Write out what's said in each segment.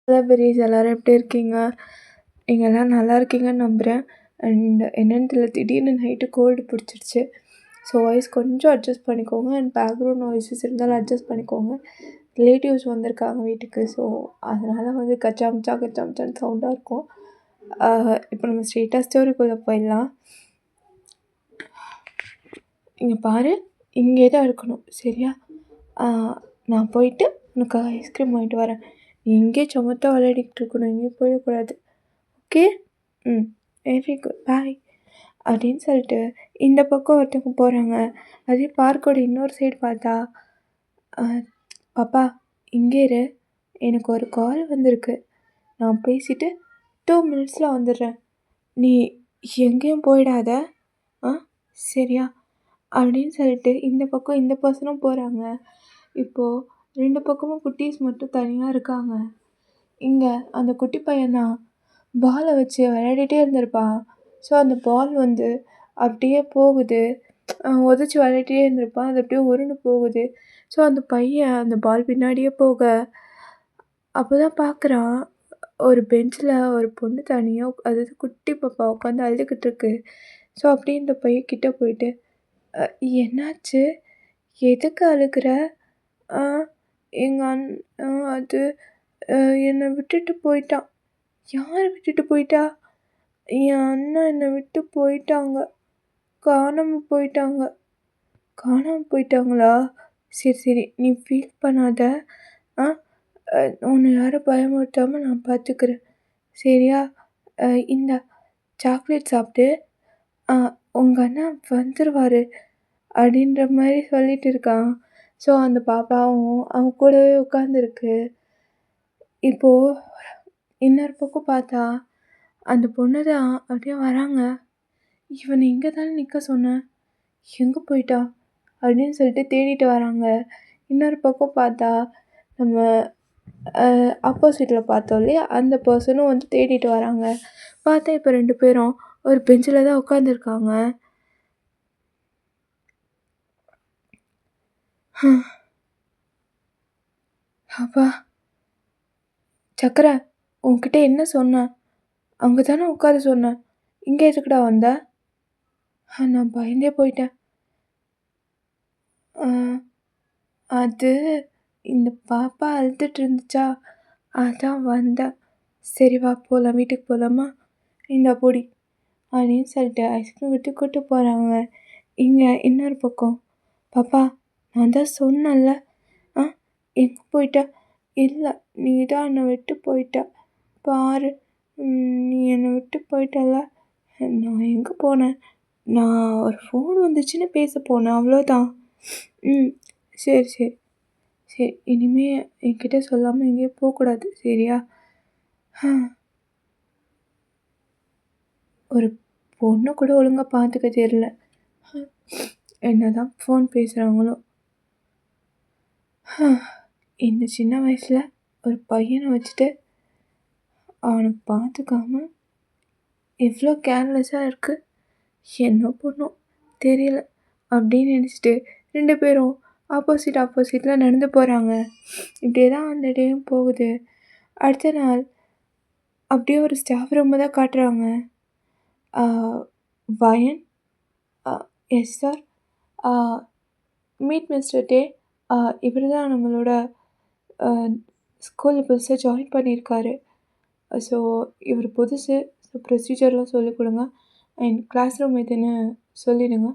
Hello பெரியஸ் எல்லாரும் எப்படி இருக்கீங்க? நீங்க எல்லாம் நல்லா இருக்கீங்கன்னு நம்புறேன். என்னன்னு தெரியல, திடீர்னு நைட்டு கோல்டு பிடிச்சிருச்சு. ஸோ வாய்ஸ் கொஞ்சம் அட்ஜஸ்ட் பண்ணிக்கோங்க. பேக்ரவுண்ட் நாய்ஸஸ் இருந்தாலும் அட்ஜஸ்ட் பண்ணிக்கோங்க. ரிலேட்டிவ்ஸ் வந்திருக்காங்க வீட்டுக்கு. ஸோ அதனால் கச்சாமுச்சான்னு சவுண்டாக இருக்கும். இப்போ நம்ம ஸ்ட்ரெயிட்டாக ஸ்டோரிக்குள்ளே போயிடலாம். இங்கே பாரு, இங்கே தான் இருக்கணும், சரியா? நான் போயிட்டு உனக்கு ஐஸ்கிரீம் வாங்கிட்டு வரேன். நீ இங்கே சமத்தா விளையாடிக்கிட்டு இருக்கணும், எங்கேயும் போயிடக்கூடாது. ஓகே? வெரி குட், பாய் அப்படின்னு சொல்லிட்டு இந்த பக்கம் ஒருத்தவங்க போகிறாங்க. அதே பார்க்கோட இன்னொரு சைடு பார்த்தா, பாப்பா இங்கே இரு, எனக்கு ஒரு கால் வந்திருக்கு, நான் பேசிவிட்டு 2 மினிட்ஸில் வந்துடுறேன், நீ எங்கேயும் போயிடாத, சரியா? அப்படின்னு சொல்லிட்டு இந்த பக்கம் இந்த பர்சனும் போகிறாங்க. இப்போது 2 பக்கமும் குட்டீஸ் மட்டும் தனியாக இருக்காங்க. இங்கே அந்த குட்டி பையன்தான் பாலை வச்சு விளையாடிட்டே இருந்திருப்பான். ஸோ அந்த பால் வந்து அப்படியே போகுது, உதச்சி விளையாடிட்டே இருந்திருப்பான். அது அப்படியே உருண்டு போகுது. ஸோ அந்த பையன் அந்த பால் பின்னாடியே போக அப்போ தான் பார்க்குறான், ஒரு பெஞ்சில் ஒரு பொண்ணு தனியாக, அதாவது குட்டி பாப்பா உட்காந்து அழுதுகிட்டு இருக்கு. ஸோ அப்படியே இந்த பையன் கிட்டே போயிட்டு, என்னாச்சு, எதுக்கு அழுகிற? எங்கள் அது என்னை விட்டுட்டு போயிட்டான். யார் விட்டுட்டு போயிட்டா? என் அண்ணன் என்னை விட்டு போயிட்டாங்க, காணாமல் போயிட்டாங்க. காணாமல் போயிட்டாங்களா? சரி சரி, நீ ஃபீல் பண்ணாத. உன்னை யாரும் பயமுறுத்தாமல் நான் பார்த்துக்கிறேன், சரியா? இந்தா சாக்லேட் சாப்பிட்டு, உங்கள் அண்ணன் வந்துடுவார் அப்படின்ற மாதிரி சொல்லிட்டு இருக்கான். ஸோ அந்த பாப்பாவும் அவன் கூடவே உட்காந்துருக்கு. இப்போது இன்னொரு பக்கம் பார்த்தா அந்த பொண்ணு தான் அப்படியே வராங்க. இவனை இங்கே தானே நிற்க சொன்னேன், எங்கே போயிட்டா அப்படின்னு சொல்லிட்டு தேடிட்டு வராங்க. இன்னொரு பக்கம் பார்த்தா நம்ம ஆப்போசிட்டில் பார்த்தோம் இல்லையா, அந்த பர்சனும் வந்து தேடிட்டு வராங்க. பார்த்தா இப்போ 2 பேரும் ஒரு பெஞ்சில் தான் உட்காந்துருக்காங்க. அப்பா சக்கரை, உன்கிட்ட என்ன சொன்னேன்? அங்கே தானே உட்கார சொன்னேன், இங்கே எதுக்குடா வந்த? நான் பயந்தே போயிட்டேன். அது இந்த பாப்பா அழுதுட்டு இருந்துச்சா, அதான் வந்தேன். சரி வா போகலாம், வீட்டுக்கு போகலாமா? இந்த பொடி அப்படின்னு சொல்லிட்டு ஐஸ்கிரீம் விட்டு கூப்பிட்டு போகிறாங்க. இங்கே இன்னொரு பக்கம், பாப்பா நான் தான் சொன்னேன்ல, எங்கே போயிட்ட? இல்லை, நீ தான் என்னை விட்டு போயிட்ட, பாரு, நீ என்னை விட்டு போயிட்டல. நான் எங்கே போனேன்? நான் ஒரு ஃபோன் வந்துச்சுன்னு பேச போனேன், அவ்வளோதான். சரி சரி சரி, இனிமேல் என்கிட்ட சொல்லாமல் எங்கேயும் போகக்கூடாது, சரியா? ஒரு பொண்ணை கூட ஒழுங்காக பார்த்துக்க தெரியல, என்ன தான் ஃபோன் பேசுகிறாங்களோ. இந்த சின்ன வயசில் ஒரு பையனை வச்சுட்டு அவனை பார்த்துக்காம எவ்வளோ கேர்லெஸ்ஸாக இருக்குது, என்ன பண்ணும் தெரியல அப்படின்னு நினச்சிட்டு 2 பேரும் ஆப்போசிட்டில் நடந்து போகிறாங்க. இப்படியே தான் அந்த டேயும் போகுது. அடுத்த நாள் அப்படியே ஒரு ஸ்டாஃப் ரூமை தான் காட்டுறாங்க. வயன், எஸ் சார், மீட் மிஸ்டர் டே, இவர் தான் நம்மளோட ஸ்கூலில் புதுசாக ஜாயின் பண்ணியிருக்காரு. ஸோ இவர் புதுசு, ஸோ ப்ரொசீஜர்லாம் சொல்லிக் கொடுங்க அண்ட் கிளாஸ் ரூம் எதுன்னு சொல்லிவிடுங்க.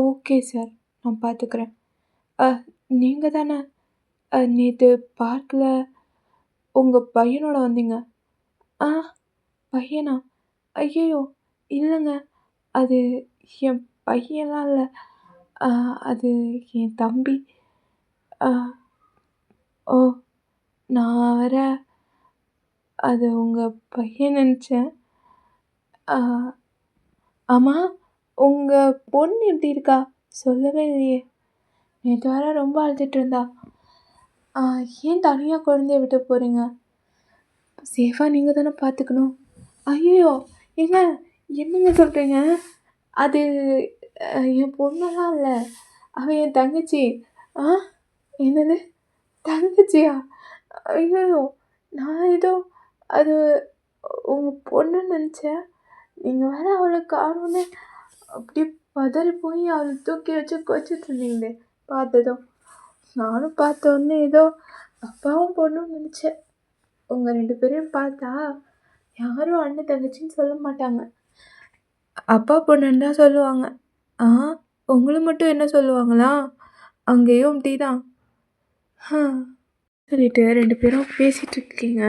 ஓகே சார், நான் பார்த்துக்குறேன். நீங்கள் தானே நேற்று பார்க்கில் உங்கள் பையனோட வந்தீங்க? பையனா? ஐயையோ இல்லைங்க, அது என் பையன்லாம் இல்லை, அது என் தம்பி. ஓ, நான் வேற அது உங்கள் பையன் நினச்சேன். ஆமாம், உங்கள் பொண்ணு எப்படி இருக்கா? சொல்லவே இல்லையே. நேற்று வர ரொம்ப அழுதுட்டு இருந்தா. ஏன் தனியாக குழந்தைய விட்டு போகிறீங்க? சேஃபாக நீங்கள் தானே பார்த்துக்கணும். ஐயோ ஏங்க, என்னங்க சொல்கிறீங்க? அது என் பொண்ணெல்லாம் இல்லை, அவன் என் தங்கச்சி. என்னது தங்கச்சியா? ஐயோ, நான் ஏதோ அது உங்கள் பொண்ணுன்னு நினச்சேன். நீங்கள் வேறு அவளை காணோன்னு அப்படியே பதறி போய் அவளை தூக்கி வச்சு கொச்சிட்டு இருந்தீங்களே பார்த்ததும். நானும் பார்த்த உடனே ஏதோ அப்பாவும் பொண்ணுன்னு நினச்சேன். உங்கள் 2 பேரையும் பார்த்தா யாரும் அண்ணன் தங்கச்சின்னு சொல்ல மாட்டாங்க. அப்பா பொண்ணுன்னு தான் சொல்லுவாங்க. ஆ உங்களை மட்டும் என்ன சொல்லுவாங்களா? அங்கேயும் அப்படி தான். சொல்லிட்டு 2 பேரும் பேசிகிட்டு இருக்கீங்க.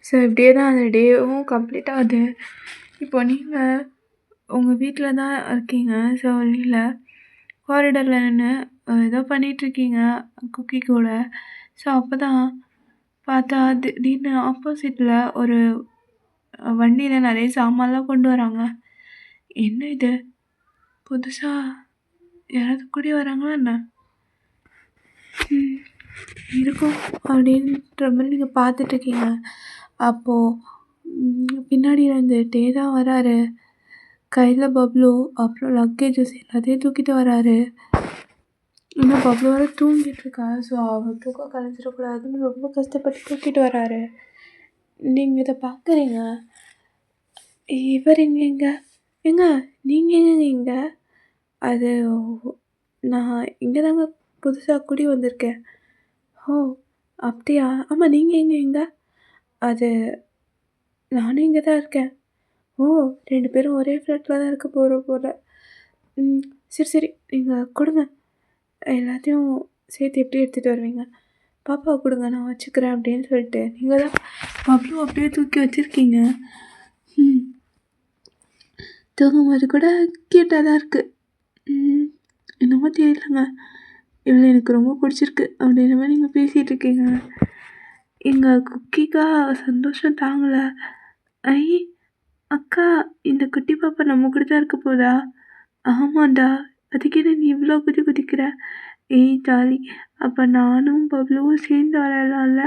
ஸோ இப்படியே தான் அந்த டேவும் கம்ப்ளீட் ஆகுது. இப்போ நீங்கள் உங்கள் வீட்டில் தான் இருக்கீங்க. ஸோ வெளியில் காரிடரில் நின்று ஏதோ பண்ணிகிட்ருக்கீங்க குக்கி கூட. ஸோ அப்போ தான் பார்த்தா திடீர்னு ஆப்போசிட்டில் ஒரு வண்டியில் நிறைய சாமான்லாம் கொண்டு வராங்க. என்ன இது புதுசாக யாராவது கூடி வராங்களா என்ன? இருக்கும் அப்படின்ற மாதிரி நீங்கள் பார்த்துட்ருக்கீங்க. அப்போது பின்னாடி இருந்து டே தான் வராரு. கையில் பப்ளு, அப்புறம் லக்கேஜஸ் எல்லாத்தையும் தூக்கிட்டு வராரு. இன்னும் பப்ளு வேறு தூங்கிட்டுருக்கா. ஸோ அவள் தூக்கம் கலைஞ்சிடக்கூடாதுன்னு ரொம்ப கஷ்டப்பட்டு தூக்கிட்டு வராரு. நீங்கள் இதை பார்க்குறீங்க. இவர் எங்க ஏங்க நீங்கள் எங்கங்க இங்கே? அது நான் இங்கே தாங்க புதுசாக குடி வந்திருக்கேன். ஓ அப்படியா? ஆமாம் நீங்கள் எங்கே? அது நானும் இங்கே தான் இருக்கேன். ஓ 2 பேரும் ஒரே ஃப்ளாட்டில் தான் இருக்க போகிறோம் போல். சரி நீங்கள் கொடுங்க. எல்லாத்தையும் சேர்த்து எப்படி எடுத்துகிட்டு வருவீங்க? பாப்பா கொடுங்க நான் வச்சுக்கிறேன் அப்படின்னு சொல்லிட்டு நீங்கள் தான் பப்ளு அப்படியே தூக்கி வச்சுருக்கீங்க. தூங்கும்போது கூட க்யூட்டாக தான் இருக்குது. என்னமோ தெரியலங்க, இவளை எனக்கு ரொம்ப பிடிச்சிருக்கு அப்படின்ற மாதிரி நீங்கள் பேசிகிட்டு இருக்கீங்க. எங்கள் குக்கிக்கா சந்தோஷம் தாங்கலை. ஐ அக்கா, இந்த குட்டி பாப்பா நம்ம கூட தான் இருக்க போதா? ஆமாண்டா, அதுக்கு என்ன நீ இவ்வளோ குதிக்கிற? ஏய் ஜாலி, அப்போ நானும் பப்ளுவும் சேர்ந்து விளையாடலாம்ல?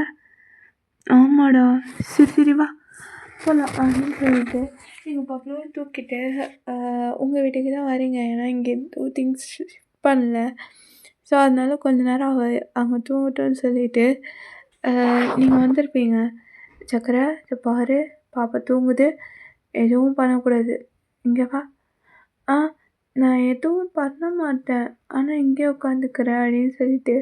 ஆமாடா, சரி வா போகலாம் அப்படின்னு சொல்லிட்டு நீங்கள் பப்ளுவை தூக்கிட்டு உங்கள் வீட்டுக்கு தான் வரீங்க. ஏன்னா இங்கே எதுவும் திங்ஸ் ஷிஃப்ட் பண்ணல. ஸோ அதனால கொஞ்ச நேரம் அவங்க தூங்கட்டும்னு சொல்லிட்டு நீங்கள் வந்திருப்பீங்க. சக்கரை இதை பாரு, பாப்பா தூங்குது, எதுவும் பண்ணக்கூடாது, இங்கே வா. நான் எதுவும் பண்ண மாட்டேன், ஆனால் இங்கே உட்காந்துக்கிறேன் அப்படின்னு சொல்லிட்டு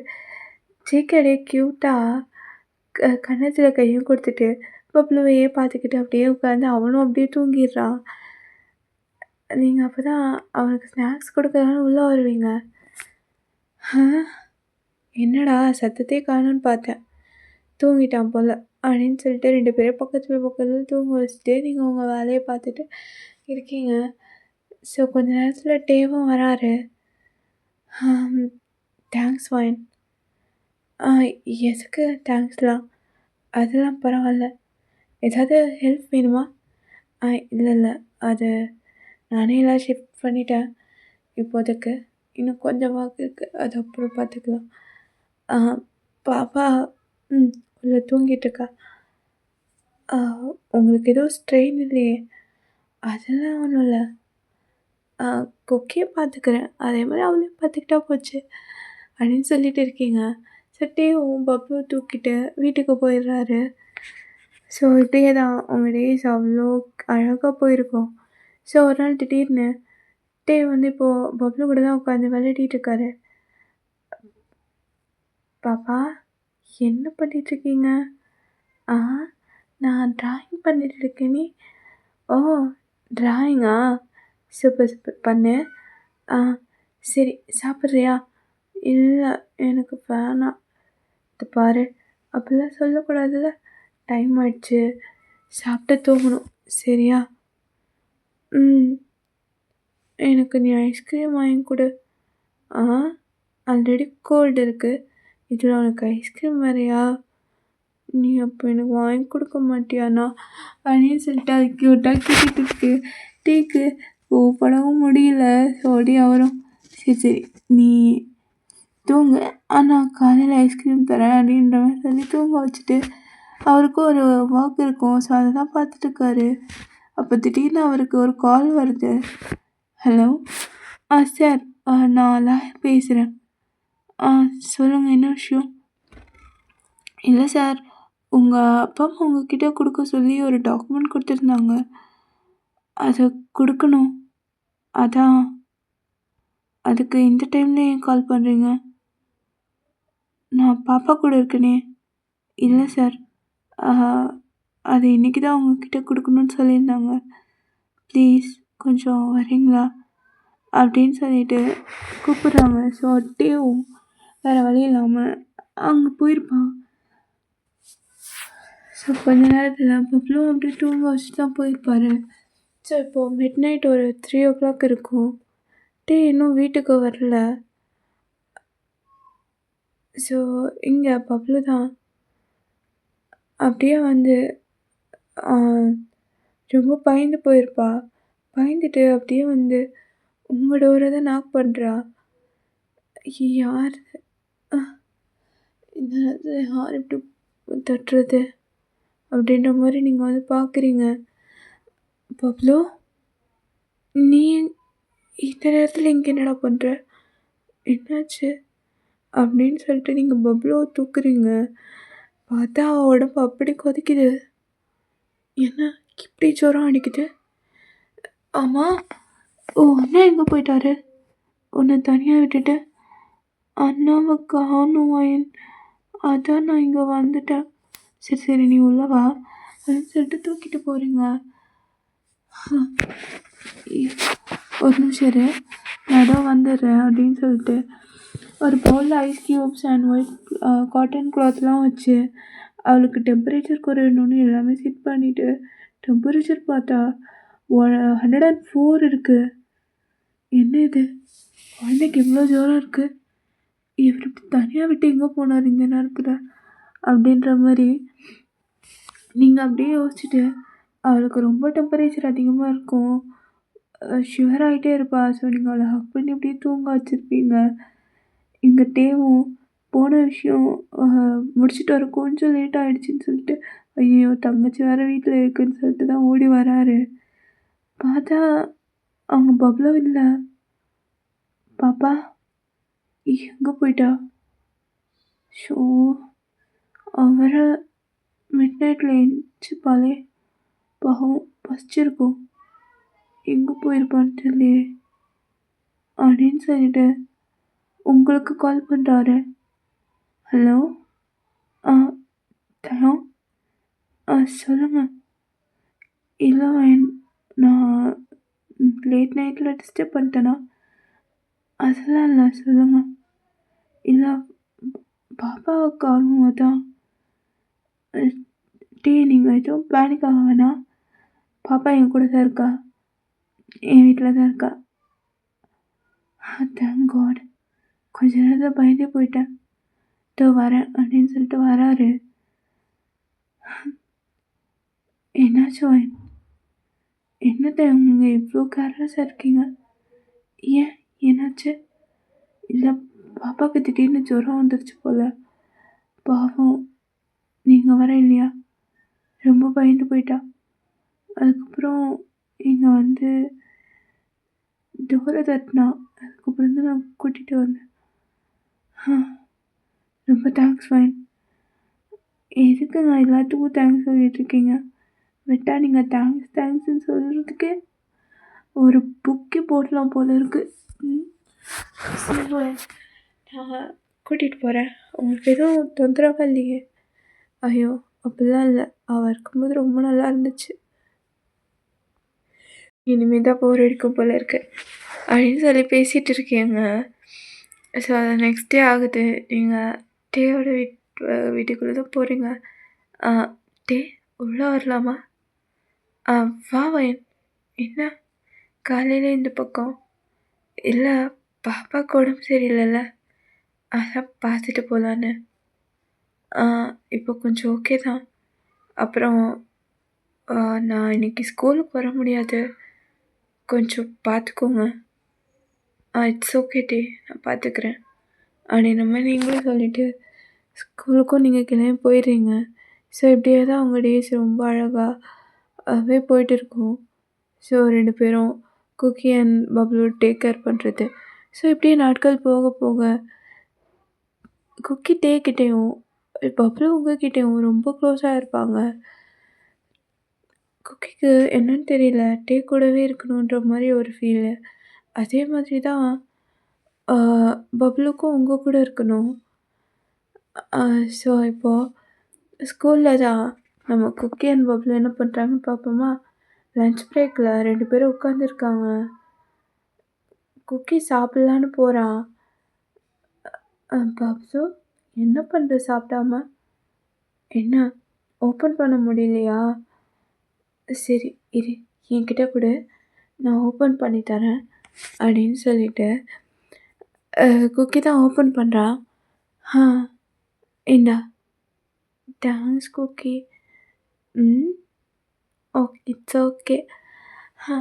சீக்கடே க்யூட்டாக கன்னத்தில் கையும் கொடுத்துட்டு பப்ளுவையே பார்த்துக்கிட்டு அப்படியே உட்காந்து அவனும் அப்படியே தூங்கிடுறான். நீங்கள் அப்போ தான் அவனுக்கு ஸ்நாக்ஸ் கொடுக்கறதுனால உள்ளே வருவீங்க. என்னடா சத்தத்தையே காணும்னு பார்த்தேன், தூங்கிட்டான் போல் அப்படின்னு சொல்லிட்டு 2 பேரும் பக்கத்தில் தூங்க வச்சுட்டு நீங்கள் உங்கள் வேலையை பார்த்துட்டு இருக்கீங்க. ஸோ கொஞ்ச நேரத்தில் டேவும் வராரு. Thanks fine. எதுக்கு தேங்க்ஸ்லாம்? அதெல்லாம் பரவாயில்ல. ஏதாவது ஹெல்ப் வேணுமா? இல்லை அது நானே எல்லாம் ஷிஃப்ட் பண்ணிட்டேன் இப்போதைக்கு. இன்னும் கொஞ்சம் ஒர்க் இருக்குது, அது அப்புறம் பார்த்துக்கலாம். பாப்பா உள்ள தூங்கிட்டுருக்கா. உங்களுக்கு எதுவும் ஸ்ட்ரெயின் இல்லையே? அதெல்லாம் ஒன்றும் இல்லை. கொக்கியை பார்த்துக்கிறேன், அதே மாதிரி அவளையும் பார்த்துக்கிட்டா போச்சு அப்படின்னு சொல்லிட்டு இருக்கீங்க. சட்டையும் பப்ளு தூக்கிட்டு வீட்டுக்கு போயிடுறாரு. ஸோ இப்படியே தான் உங்கள் டேஸ் அவ்வளோ அழகாக போயிருக்கும். ஸோ ஒரு நாள் திடீர்னு டே வந்து இப்போது பப்ளு கூட தான் உட்காந்து விளையாடிட்டு இருக்காரு. பாப்பா என்ன பண்ணிகிட்ருக்கீங்க? நான் ட்ராயிங் பண்ணிட்டு இருக்கேன். நீ? ஓ ட்ராயிங்கா? சூப்பர் பண்ணு. சரி சாப்பிட்றியா? இல்லை எனக்கு வேணாம். இது பாரு, அப்படிலாம் சொல்லக்கூடாதுல்ல, டைம் ஆயிடுச்சு, சாப்பிட்டு தூங்கணும் சரியா? எனக்கு நீ ஐஸ்கிரீம் வாங்கி கொடு. ஆல்ரெடி கோல்டு இருக்குது, இதில் உனக்கு ஐஸ்கிரீம் வேறையா? நீ அப்போ எனக்கு வாங்கி கொடுக்க மாட்டியாண்ணா அப்படின்னு சொல்லிட்டு அது க்யூட்டாக கேட்டுட்டு இருக்கு. டீக்கு கூப்பிடவும் முடியல, ஓடியாக வரும். சரி நீ தூங்கு, நான் காலையில் ஐஸ்கிரீம் தரேன் அப்படின்ற மாதிரி சொல்லி தூங்க வச்சுட்டு அவருக்கும் ஒரு ஒர்க் இருக்கும். ஸோ அதை தான் பார்த்துட்ருக்காரு. அப்போ திடீர்னு அவருக்கு ஒரு கால் வருது. ஹலோ சார், நான் லாயர் பேசுகிறேன். சொல்லுங்கள், என்ன விஷயம்? இல்லை சார், உங்கள் அப்பா அம்மா உங்ககிட்ட கொடுக்க சொல்லி ஒரு டாக்குமெண்ட் கொடுத்துருந்தாங்க. அதை கொடுக்கணும். அதான். அதுக்கு இந்த டைமில் ஏன் கால் பண்ணுறீங்க? நான் பாப்பா கூட இருக்கனே. இல்லை சார், அது இன்றைக்கி தான் உங்ககிட்ட கொடுக்கணும்னு சொல்லியிருந்தாங்க. ப்ளீஸ் கொஞ்சம் வரீங்களா அப்படின்னு சொல்லிட்டு கூப்பிட்றாங்க. ஸோ டேவும் வேறு வழி இல்லாமல் அங்கே போயிருப்பான். ஸோ கொஞ்ச நேரத்தில் பப்ளும் அப்படியே தூங்க வச்சுட்டு தான் போயிருப்பார். ஸோ இப்போது மிட் நைட் ஒரு 3 o'clock இருக்கும். டே இன்னும் வீட்டுக்கு வரல. ஸோ இங்கே பப்ளு தான் அப்படியே வந்து ரொம்ப பயந்து போயிருப்பா. பயந்துட்டு அப்படியே வந்து உங்கள் டோரை தான் நாக் பண்ணுறா. யார் இந்த நேரத்தில் யார் இப்படி தட்டுறது அப்படின்ற மாதிரி நீங்கள் வந்து பார்க்குறீங்க. பப்ளு, நீ இந்த நேரத்தில் இங்கே என்னடா பண்ணுற? என்னாச்சு அப்படின்னு சொல்லிட்டு நீங்கள் பப்ளுவை தூக்குறீங்க. பார்த்தா அவள் உடம்பு அப்படி கொதிக்குது. என்ன இப்படி ஜுரம் அடிக்குது? ஆமாம், அண்ணா எங்கே போயிட்டாரு? உன்னை தனியாக விட்டுட்டு? அண்ணாவை காணும். அதான் நான் இங்கே வந்துட்டேன். சரி நீ உள்ளவா அப்படின்னு சொல்லிட்டு தூக்கிட்டு போகிறீங்க. ஒரு நிமிஷம் இரு, நான் ஏதோ வந்துடுறேன் அப்படின்னு சொல்லிட்டு ஒரு பவுலில் ice cubes and white cotton கிளாத்லாம் வச்சு அவளுக்கு டெம்பரேச்சர் குறையணும்னு எல்லாமே செட் பண்ணிவிட்டு டெம்பரேச்சர் பார்த்தா 104 இருக்குது. என்ன இது, குழந்தைக்கு இவ்வளோ ஜுரம் இருக்குது, இவர் இப்படி தனியாக விட்டு எங்கே போனார் இந்த நேரத்தில் அப்படின்ற மாதிரி நீங்கள் அப்படியே யோசிச்சுட்டு அவளுக்கு ரொம்ப டெம்பரேச்சர் அதிகமாக இருக்கும், ஷிவர் ஆகிட்டே இருப்பா. ஸோ நீங்கள் அவளை ஹக் பண்ணி அப்படியே தூங்க வச்சுருப்பீங்க. இங்கே டேவும் போன விஷயம் முடிச்சுட்டு வர கொஞ்சம் லேட் ஆகிடுச்சின்னு சொல்லிட்டு ஐயோ தங்கச்சி வேறு வீட்டில் இருக்குதுன்னு சொல்லிட்டு தான் ஓடி வராரு. பார்த்தா அவங்க பப்ளு இல்லை. பாப்பா எங்கே போயிட்டா? ஷோ, அவரை மிட் நைட்டில் எழுந்திரிச்சிப்பாளே, பாவம் பசிச்சிருக்கும், எங்கே போயிருப்பான்னு தெரியலையே அப்படின்னு சொல்லிட்டு உங்களுக்கு கால் பண்ணுறாரு. ஹலோ ஹலோ சொல்லுங்கள். இல்லை நான் லேட் நைட்டில் டிஸ்டர்ப் பண்ணிட்டேனா? அதெல்லாம் இல்லை, சொல்லுங்கள். இல்லை, பாப்பாவை காணும். அதான். நீங்கள் எதுவும் பேனிக் ஆக வேணாம். பாப்பா என் கூட தான் இருக்கா, என் வீட்டில் தான் இருக்கா. Thank God. கொஞ்ச நேரத்தில் பயந்தே போயிட்டேன். இதோ வரேன் அப்படின்னு சொல்லிட்டு வராரு. என்னாச்சும் என்னத்தை நீங்கள் இவ்வளோ கேர்லெஸ்ஸாக இருக்கீங்க? ஏன், என்னாச்சு? இல்லை, பாப்பாவுக்கு திடீர்னு ஜுரம் வந்துருச்சு போல். பாவம், நீங்கள் வர இல்லையா, ரொம்ப பயந்து போயிட்டா. அதுக்கப்புறம் இங்கே வந்து டோரை தட்டினா. அதுக்கப்புறம் தான் நான் கூட்டிகிட்டு வந்தேன். ரொம்ப தேங்க்ஸ் ஃபைன். எதுக்கு நான் எல்லாத்துக்கும் தேங்க்ஸ் சொல்லிகிட்ருக்கீங்க? விட்டா நீங்கள் தேங்க்ஸ்ன்னு சொல்கிறதுக்கு ஒரு புக்கே போடலாம் போல இருக்குது. நான் கூட்டிகிட்டு போகிறேன், உங்களுக்கு எதுவும் தொந்தரவாக இல்லையே? ஐயோ அப்படிலாம் இல்லை, அவள் இருக்கும்போது ரொம்ப நல்லா இருந்துச்சு, இனிமேல் தான் போர் அடிக்கும் போல் இருக்கு அப்படின்னு சொல்லி பேசிகிட்டு இருக்கீங்க. ஸோ அது நெக்ஸ்ட் டே ஆகுது. நீங்கள் டேயோட வீட்டுக்குள்ளே தான் போகிறீங்க. டே உள்ளே வரலாமா? வா வயன். என்ன காலையில் இந்த பக்கம்? இல்லை, பாப்பாவுக்கு உடம்பு சரியில்லைல்ல, அதான் பார்த்துட்டு போகலான்னு. இப்போ கொஞ்சம் ஓகே தான். அப்புறம் நான் இன்றைக்கி ஸ்கூலுக்கு வர முடியாது, கொஞ்சம் பார்த்துக்கோங்க. இட்ஸ் ஓகே டே, நான் பார்த்துக்கிறேன் அப்படின்ற மாதிரி நீங்களும் சொல்லிவிட்டு ஸ்கூலுக்கும் நீங்கள் கிளம்பி போயிடுறீங்க. ஸோ இப்படியே தான் அவங்க டேஸ் ரொம்ப அழகாகவே போயிட்டு இருக்கும். ஸோ 2 பேரும் Cookie and Bablu take care பண்ணுறது. ஸோ இப்படியே நாட்கள் போக போக குக்கி டேக்கிட்டேயும் பப்ளு உங்ககிட்டயும் ரொம்ப க்ளோஸா இருப்பாங்க. குக்கிக்கு என்னன்னு தெரியல. டே கூடவே இருக்கணுன்ற மாரி ஒரு ஃபீலு. அதே மாதிரி தான் ஆ பப்ளுக்கும் உங்க கூட இருக்கணும். ஆ ஸோ இப்போ ஸ்கூல்ல தான் நம்ம குக்கி அண்ட் பப்ளு என்ன பண்றாங்கன்னு பார்ப்போமா? லஞ்ச் பிரேக்ல 2 பேரும் உட்காந்துருக்காங்க. குக்கி சாப்பிடலான்னு போறான். பப்ளு என்ன பண்ற சாப்பிடாம? என்ன ஓப்பன் பண்ண முடியலையா? சரி இரு என்கிட்ட குடு. நான் ஓப்பன் பண்ணி தரேன் அப்படின்னு சொல்லிட்டு குக்கி தான் ஓப்பன் பண்றா. ஆ இந்தா. Thanks cookie. ம். It's okay. ஆ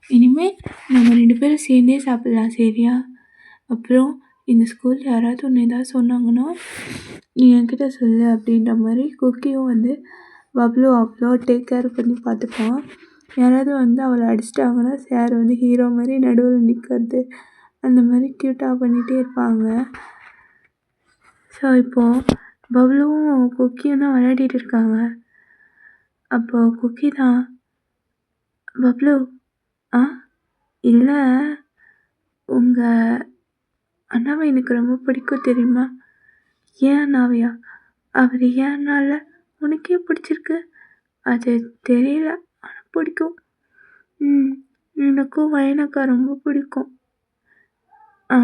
இனிமே நம்ம 2 பேரும் சேர்ந்தே சாப்பிடலாம் சரியா? அப்புறம் இந்த ஸ்கூல்ல யாராவது உன்ன ஏதாவது சொன்னாங்கன்னா, நீ என்கிட்ட சொல்லு அப்படின்ற மாரி குக்கியும் வந்து பப்ளு அவ்வளோ டேக் கேர் பண்ணி பார்த்துப்பான். யாராவது வந்து அவள அடிச்சிட்டாங்கன்னா, சார் வந்து ஹீரோ மாரி நடுவுல நிக்கிறது, அந்த மாரி க்யூட்டா பண்ணிட்டே இருப்பாங்க. ஸோ இப்போ பப்ளுவும் குக்கியும் தான் விளையாடிட்டு இருக்காங்க. அப்போ குக்கி தான், பப்ளு ஆ இல்ல உங்க அண்ணாவ எனக்கு ரொம்ப பிடிக்கும் தெரியுமா? ஏன் அண்ணாவையா? அவரு ஏன் அண்ணா இல்ல? உனக்கு ஏன் பிடிச்சிருக்கு? அது தெரியல. ஆனா பிடிக்கும். ம். எனக்கும் வயனக்கா ரொம்ப பிடிக்கும். ஆ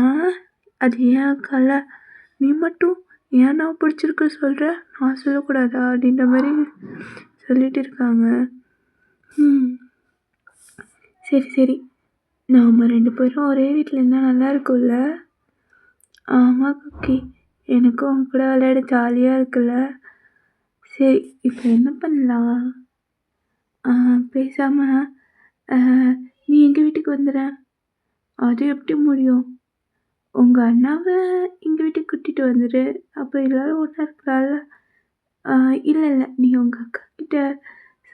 அது ஏன் அக்கா இல்ல? நீ மட்டும் ஏன் அண்ணாவ பிடிச்சிருக்கு சொல்ற? நான் சொல்லக்கூடாதா? அப்படின்ற மாரி சொல்லிட்டு இருக்காங்க. ம். சரி, சரி. நாம 2 பேரும் ஒரே வீட்ல இருந்தா நல்லா இருக்கும்ல? ஆமா குக்கி. எனக்கும் உன் கூட விளையாட ஜாலியா இருக்குல்ல? சரி, இப்போ என்ன பண்ணலாம்? பேசாம அ நீ எங்க வீட்டுக்கு வந்துற. அது எப்படி முடியும்? உங்க அண்ணாவ எங்க வீட்டுக்கு கூட்டிட்டு வந்துரு. அப்ப எல்லாரும் ஒண்ணா இருக்கலாம்ல. ஆ இல்ல, இல்ல. நீ உங்க அக்கா கிட்ட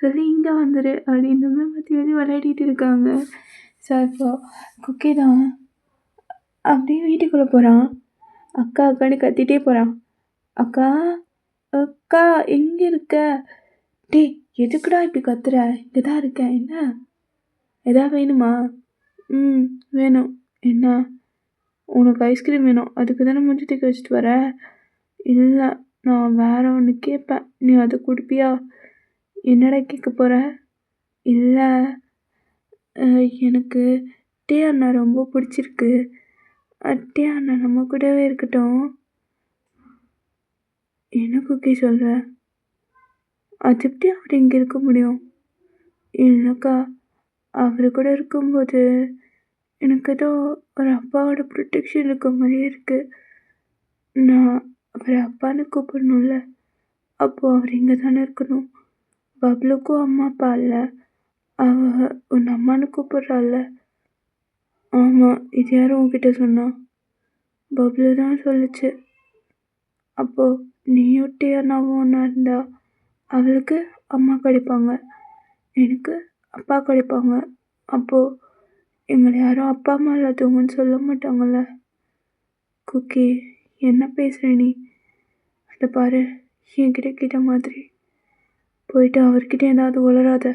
சொல்லி இங்க வந்துரு அப்படின்ற மாரி மாத்தி மாத்தி விளையாடிட்டு இருக்காங்க. ஸோ இப்போ குக்கி தான் அப்படியே வீட்டுக்குள்ள போறான். அக்கா அக்கான்னு கத்திட்டே போறான். அக்கா, அக்கா எங்க இருக்க? டேய் எதுக்குடா இப்படி கத்துற? இங்க தான் இருக்கேன். என்ன? எதா வேணுமா? ம் வேணும். என்ன? உனக்கு ஐஸ்கிரீம் வேணும். அதுக்கு தானே மூஞ்சி தூக்கி வச்சுட்டு வர? இல்ல. நான் வேற ஒண்ணு கேட்பேன். நீ அத குடுப்பியா? என்னடா கேட்க போற? இல்ல. எனக்கு டே அண்ணா ரொம்ப பிடிச்சிருக்கு. டே அண்ணா நம்ம கூடவே இருக்கட்டும். என்ன குக்கி சொல்ற? அது எப்படி அவர் இங்க இருக்க முடியும்? இல்லக்கா. அவரு கூட இருக்கும்போது எனக்கு ஏதோ ஒரு அப்பாவோட ப்ரொடெக்ஷன் இருக்க மாரியே இருக்கு. நான் அவர அப்பான்னு கூப்பிடணும்ல. அப்போ அவர் இங்க தானே இருக்கணும். பப்ளுக்கும் அம்மா, அப்பா இல்ல. அவ உன்ன அம்மான்னு கூப்பிடுறாள்ல. ஆமா. இது யாரு உன்கிட்ட சொன்னா? பப்ளு தான் சொல்லுச்சு. அப்போ நீயும் டே அண்ணாவும் ஒண்ணா இருந்தா, அவளுக்கு அம்மா கிடைப்பாங்க. எனக்கு அப்பா கிடைப்பாங்க. அப்போ எங்கள யாரும் அப்பா, அம்மா இல்லாதவங்கன்னு சொல்ல மாட்டாங்கல்ல. குக்கி என்ன பேசுற நீ? அத பாரு என்கிட்ட கேட்ட மாதிரி. போயிட்டு அவர்கிட்ட ஏதாவது உளறாத.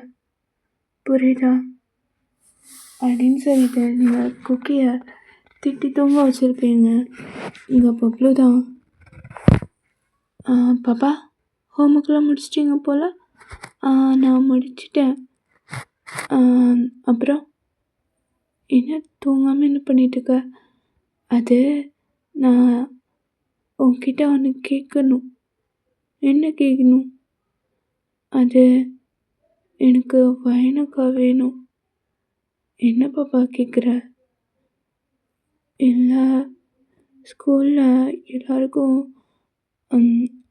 புரியுதா? அப்படின்னு சொல்லிட்டு நீங்கள் குக்கிய திட்டி தூங்க வச்சுருப்பீங்க. இங்கே பப்ளு தான், பாப்பா ஹோம் ஒர்க்லாம் முடிச்சிட்டிங்க போல். நான் முடிச்சிட்டேன். அப்புறம் என்ன தூங்காமல் என்ன பண்ணிகிட்ருக்க? அது நான் உன்கிட்ட ஒன்று கேட்கணும். என்ன கேட்கணும்? அது எனக்கு வயனக்கா வேணும். என்ன பாப்பா கேட்குற? இல்லை, ஸ்கூலில் எல்லாருக்கும்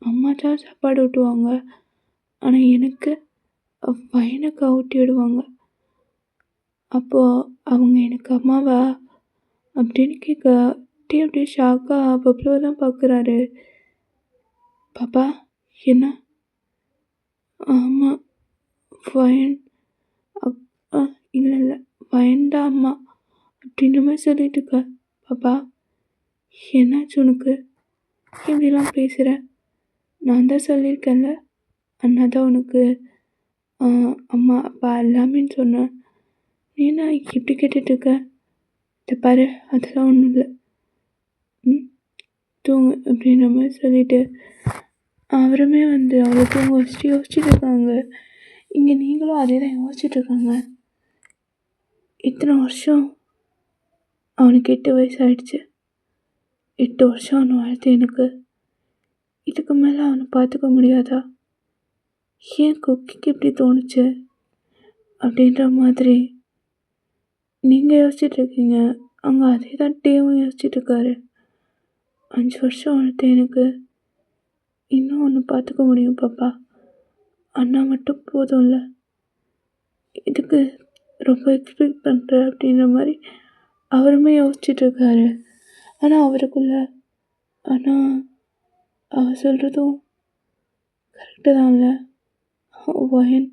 அம்மா தான் சாப்பாடு ஊட்டுவாங்க. ஆனால் எனக்கு பையனுக்கு ஊட்டி விடுவாங்க. அப்போது அவங்க எனக்கு அம்மாவா அப்படின்னு கேட்க டீ அப்படியே ஷாக்காக பப்ளுவை தான் பார்க்குறாரு. பாப்பா என்ன? ஆமாம் ஃபயன் இல்லை இல்லை ஃபயன் தான் அம்மா அப்படின்ற மாதிரி சொல்லிட்டு இருக்க. பாப்பா என்னாச்சு உனக்கு? இப்படிலாம் பேசுகிற? நான் தான் சொல்லியிருக்கேன்ல, அண்ணா தான் உனக்கு அ அம்மா, அப்பா எல்லாமேன்னு சொன்னேன். நீ என்ன இப்படி கேட்டுட்ருக்க? இத பாரு அதெல்லாம் ஒண்ணும் இல்ல. ம். தூங்கு அப்படின்ற மாரி சொல்லிட்டு, அவருமே வந்து அவள தூங்க வச்சுட்டு யோசிச்சுட்டு இருக்காங்க. இங்க நீங்களும் அதே தான் யோசிச்சுட்டு இருக்காங்க. இத்தன வருஷம் அவனுக்கு 8 வயசு ஆயிடுச்சு. 8 வருஷம் அவன வளர்த்த எனக்கு, இதுக்கு மேல அவன பார்த்துக்க முடியாதா? ஏன் குக்கிக்கு இப்படி தோணுச்சு? அப்படின்ற மாதிரி நீங்க யோசிச்சுட்டு இருக்கீங்க. அங்க அதே தான் டேவும் யோசிச்சுட்டு இருக்காரு. 5 வருஷம் வளர்த்த எனக்கு, இன்னும் ஒண்ணு பார்த்துக்க முடியும் பாப்பா. அண்ணா மட்டும் போதும்ல. இதுக்கு ரொம்ப எக்ஸ்பெக்ட் பண்ற அப்படின்ற மாரி அவருமே யோசிச்சுட்டு இருக்காரு. ஆனா அவருக்குள்ள ஆனா அவ சொல்றதும் கரெக்ட்டு தான்ல. வயன்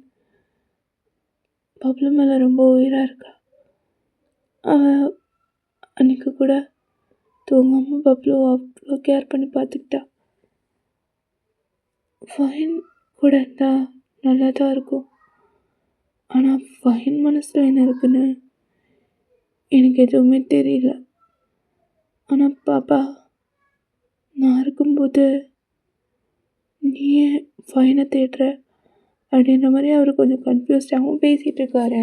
பப்ளு மேல ரொம்ப உயிரா இருக்கா. அவ அன்னைக்கு கூட தூங்காம பப்ளுவ அவ்ளோ கேர் பண்ணி பார்த்துக்கிட்டா. வயன் கூட இருந்தா நல்லா தான் இருக்கும். ஆனா வயன் மனசுல என்ன இருக்குன்னு எனக்கு எதுவுமே தெரியல. ஆனா பாப்பா, நான் இருக்கும்போது நீ ஏன் வயன தேடுற? அப்படின்ற மாரி அவரு கொஞ்சம் கன்ஃப்யூஸ்டாவும் பேசிட்டு இருக்காரு.